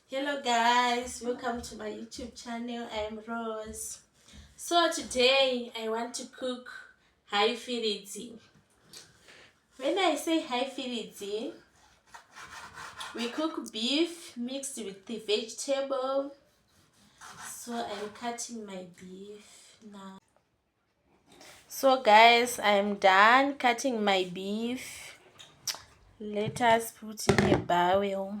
Hello guys, welcome to my YouTube channel. I'm Rose. So today I want to cook Highfield. When I say Highfield, we cook beef mixed with the vegetable. So I'm cutting my beef now. So guys, I'm done cutting my beef. Let us put in a bowl.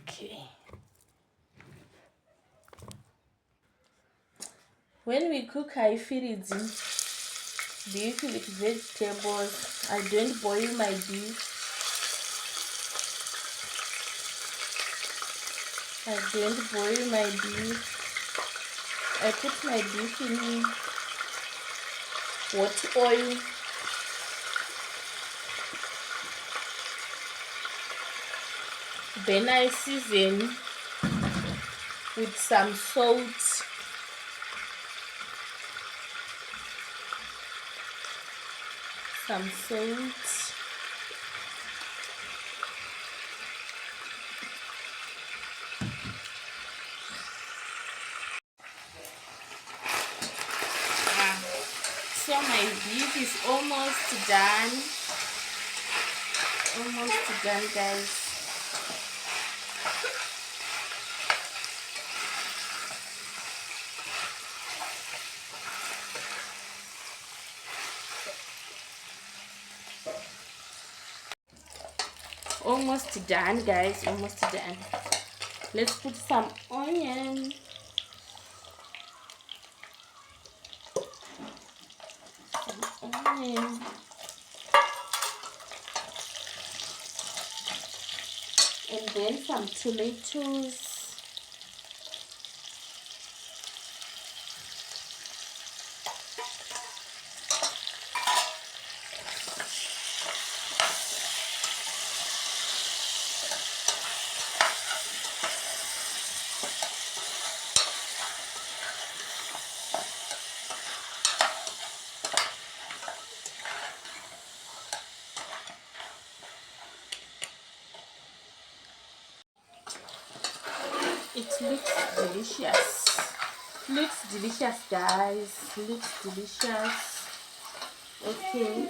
Okay. When we cook Highfield beef with vegetables, I don't boil my beef. I don't boil my beef. I put my beef in hot oil. Then I season with some salt, some salt. So my beef is almost done. Almost done, guys. Almost done, guys. Almost done. Let's put some onion. Some onion. And then some tomatoes. It looks delicious. Looks delicious, guys. Looks delicious. Okay.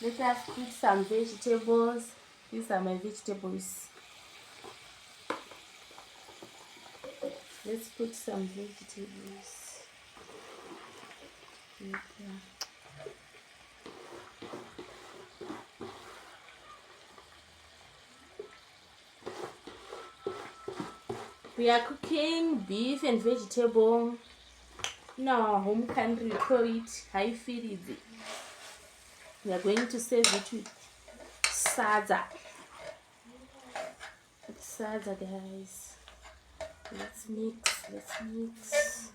Let us put some vegetables. These are my vegetables. Let's put some vegetables. Okay. We are cooking beef and vegetable. In our home country, we call it Highfield. We are going to serve it with sada. Sada, guys. Let's mix. Let's mix.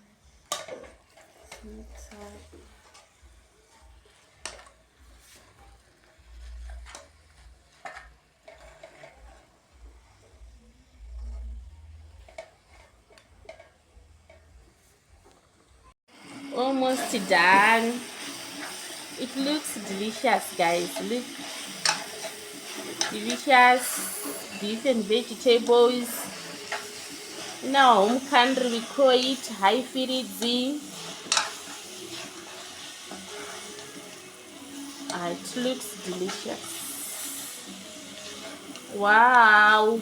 Let's mix up. Almost done. It looks delicious, guys. Look, delicious beef and vegetables. In our home country, we call it Highfield. It looks delicious. Wow.